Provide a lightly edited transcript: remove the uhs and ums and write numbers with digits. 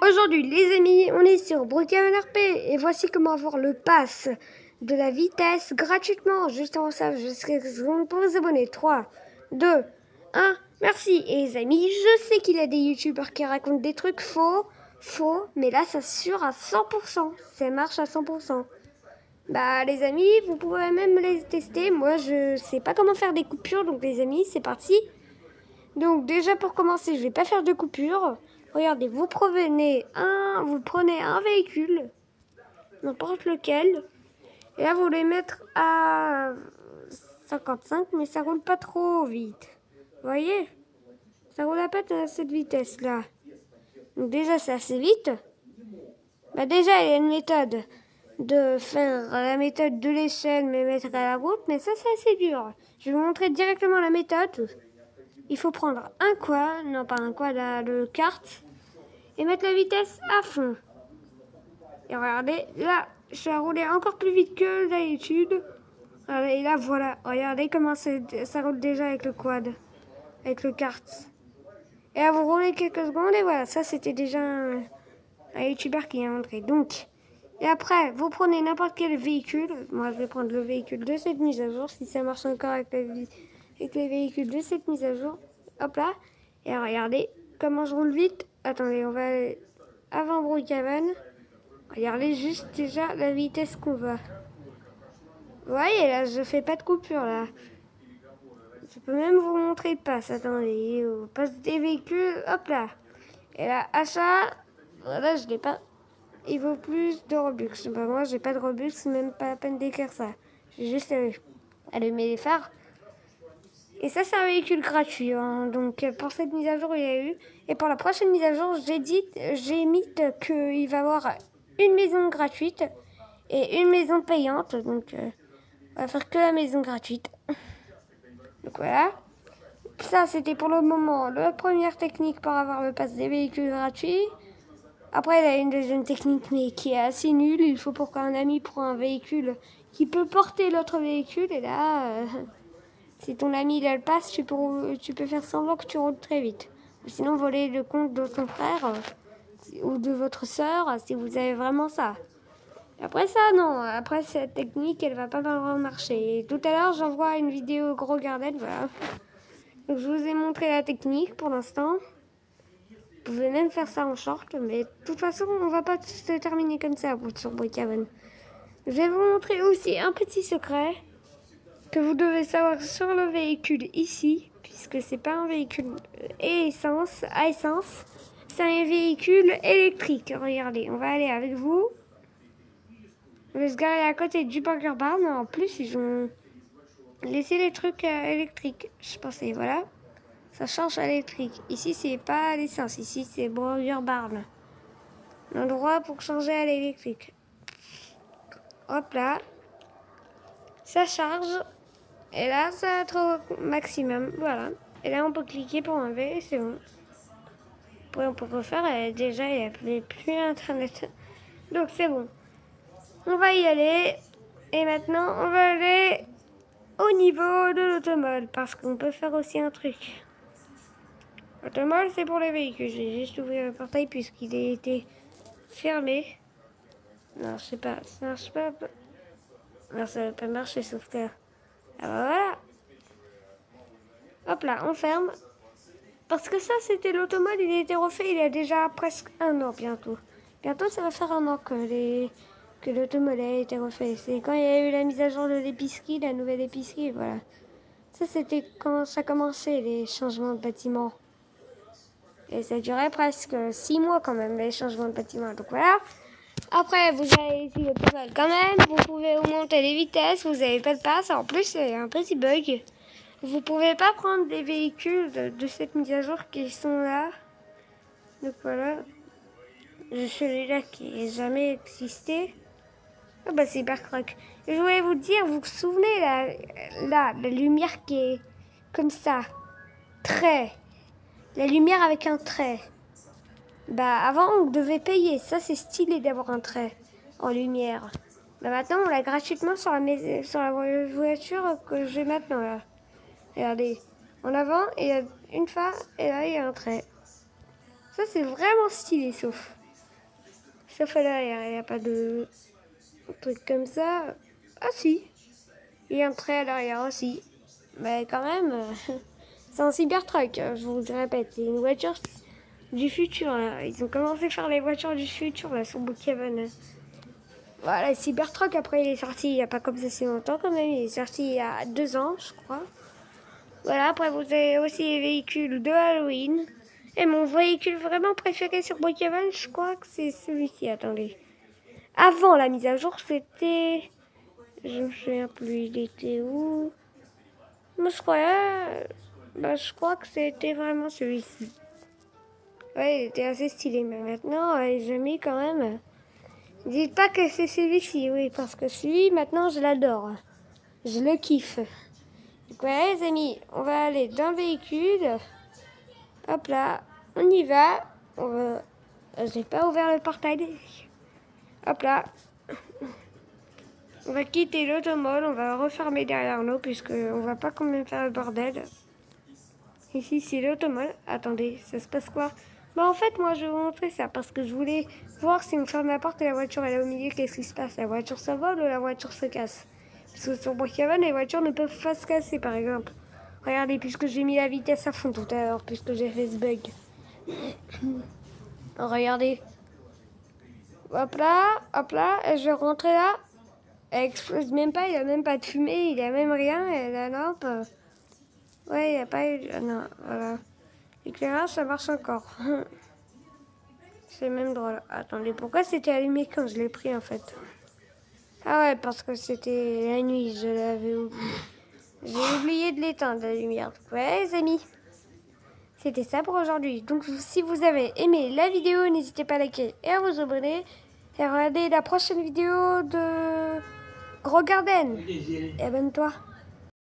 Aujourd'hui les amis, on est sur Brookhaven RP et voici comment avoir le pass de la vitesse gratuitement. Juste avant ça, je serai pour vous abonner. 3, 2, 1, merci. Et les amis, je sais qu'il y a des youtubeurs qui racontent des trucs faux, mais là ça assure à 100%, ça marche à 100%. Bah les amis, vous pouvez même les tester. Moi je sais pas comment faire des coupures, donc les amis, c'est parti. Donc déjà pour commencer, je vais pas faire de coupure. Regardez, vous prenez un véhicule, n'importe lequel, et là vous les mettre à 55, mais ça roule pas trop vite. Vous voyez, ça roule pas à cette vitesse là. Donc déjà c'est assez vite. Bah déjà il y a une méthode de faire la méthode de l'échelle mais mettre à la route, mais ça c'est assez dur. Je vais vous montrer directement la méthode. Il faut prendre un quad, non pas un quad, le kart, et mettre la vitesse à fond. Et regardez, là, je vais rouler encore plus vite que d'habitude. Et là, voilà, regardez comment ça roule déjà avec le quad, avec le kart. Et là, vous roulez quelques secondes, et voilà, ça c'était déjà un youtubeur qui a montré. Donc, et après, vous prenez n'importe quel véhicule. Moi, je vais prendre le véhicule de cette mise à jour, si ça marche encore avec les véhicules de cette mise à jour. Hop là. Et regardez comment je roule vite. Attendez, on va aller avant Brookhaven. Regardez juste déjà la vitesse qu'on va. Vous voyez là, je fais pas de coupure là. Je peux même vous montrer le pass. Attendez, on passe des véhicules. Hop là. Et là, achat. Voilà, je l'ai pas. Il vaut plus de Robux. Bah, moi, j'ai pas de Robux, même pas la peine d'écrire ça. J'ai juste allumé les phares. Et ça, c'est un véhicule gratuit. Hein. Donc, pour cette mise à jour, il y a eu. Et pour la prochaine mise à jour, j'ai mis qu'il va y avoir une maison gratuite et une maison payante. Donc, on va faire que la maison gratuite. Donc, voilà. Ça, c'était pour le moment la première technique pour avoir le pass des véhicules gratuits. Après, il y a une deuxième technique, mais qui est assez nulle. Il faut pour qu'un ami prenne un véhicule qui peut porter l'autre véhicule. Et là, si ton ami il a le pass, tu peux faire semblant que tu roules très vite. Ou sinon, voler le compte de ton frère ou de votre soeur, si vous avez vraiment ça. Après ça, non. Après, cette technique, elle va pas vraiment marcher. Et tout à l'heure, j'envoie une vidéo Gros Garden, voilà. Donc, je vous ai montré la technique pour l'instant. Vous pouvez même faire ça en short, mais de toute façon, on va pas se terminer comme ça sur Brookhaven. Je vais vous montrer aussi un petit secret que vous devez savoir sur le véhicule ici, puisque c'est pas un véhicule à essence, c'est un véhicule électrique. Regardez, on va aller avec vous. On va se garer à côté du Burger Barn. En plus, ils ont laissé les trucs électriques. Je pensais, voilà. Ça change à l'électrique. Ici, c'est pas à l'essence. Ici, c'est Burger Barn. L'endroit pour changer à l'électrique. Hop là. Ça charge. Et là, ça va être au maximum. Voilà. Et là, on peut cliquer pour enlever et c'est bon. Après, on peut refaire. Et déjà, il n'y a plus Internet. Donc, c'est bon. On va y aller. Et maintenant, on va aller au niveau de l'automole. Parce qu'on peut faire aussi un truc. L'automole, c'est pour les véhicules. J'ai juste ouvert le portail puisqu'il a été fermé. Non, je sais pas. Ça marche pas. Non, ça va pas marcher sauf que... Ah bah voilà. Hop là, on ferme. Parce que ça, c'était l'automode, il a été refait il y a déjà presque 1 an bientôt. Bientôt, ça va faire 1 an que l'automode a été refait. C'est quand il y a eu la mise à jour de l'épicerie, la nouvelle épicerie, voilà. Ça, c'était quand ça commençait, les changements de bâtiment. Et ça durait presque 6 mois quand même, les changements de bâtiment. Donc voilà. Après, vous avez ici le portail quand même. Vous pouvez augmenter les vitesses, vous n'avez pas de passe. En plus, il y a un petit bug. Vous pouvez pas prendre des véhicules de cette mise à jour qui sont là. Donc voilà. Celui-là qui n'a jamais existé. Ah bah c'est Hypercroc. Je voulais vous dire, vous vous souvenez la lumière qui est comme ça. Trait. La lumière avec un trait. Bah avant on devait payer. Ça c'est stylé d'avoir un trait en lumière. Bah maintenant on l'a gratuitement sur la voiture que j'ai maintenant là. Regardez, en avant, il y a une phare et là, il y a un trait. Ça, c'est vraiment stylé, sauf à l'arrière. Il n'y a pas de truc comme ça. Ah si, il y a un trait à l'arrière aussi. Mais quand même, c'est un Cybertruck, je vous le répète. C'est une voiture du futur, là. Ils ont commencé à faire les voitures du futur, là, sur Brookhaven. Voilà, Cybertruck, après, il est sorti il n'y a pas comme ça si longtemps, quand même. Il est sorti il y a 2 ans, je crois. Voilà, après, vous avez aussi les véhicules de Halloween. Et mon véhicule vraiment préféré sur Brookhaven, je crois que c'est celui-ci. Attendez. Avant la mise à jour, c'était... Je me souviens plus, il était où? Moi, je crois que c'était vraiment celui-ci. Ouais, il était assez stylé, mais maintenant, les amis, quand même... Dites pas que c'est celui-ci, oui, parce que celui, maintenant, je l'adore. Je le kiffe. Donc voilà, les amis, on va aller dans le véhicule. Hop là, on y va. J'ai pas ouvert le portail. Hop là. On va quitter l'automole, on va refermer derrière nous, puisqu'on va pas quand même faire le bordel. Ici, c'est l'automole. Attendez, ça se passe quoi? Bah en fait, moi, je vais vous montrer ça, parce que je voulais voir si on ferme la porte et la voiture elle est au milieu, qu'est-ce qui se passe? La voiture s'envole ou la voiture se casse? Parce que sur Brookhaven, les voitures ne peuvent pas se casser, par exemple. Regardez, puisque j'ai mis la vitesse à fond tout à l'heure, puisque j'ai fait ce bug. Regardez. Hop là, et je vais rentrer là. Elle explose même pas, il n'y a même pas de fumée, il n'y a même rien, et la lampe... Ouais, il n'y a pas eu... non, voilà. L'éclairage, ça marche encore. C'est même drôle. Attendez, pourquoi c'était allumé quand je l'ai pris, en fait? Ah ouais, parce que c'était la nuit, je l'avais oublié. J'ai oublié de l'éteindre, la lumière. Ouais, les amis, c'était ça pour aujourd'hui. Donc, si vous avez aimé la vidéo, n'hésitez pas à liker et à vous abonner. Et regardez la prochaine vidéo de Gros Garden. Et abonne-toi.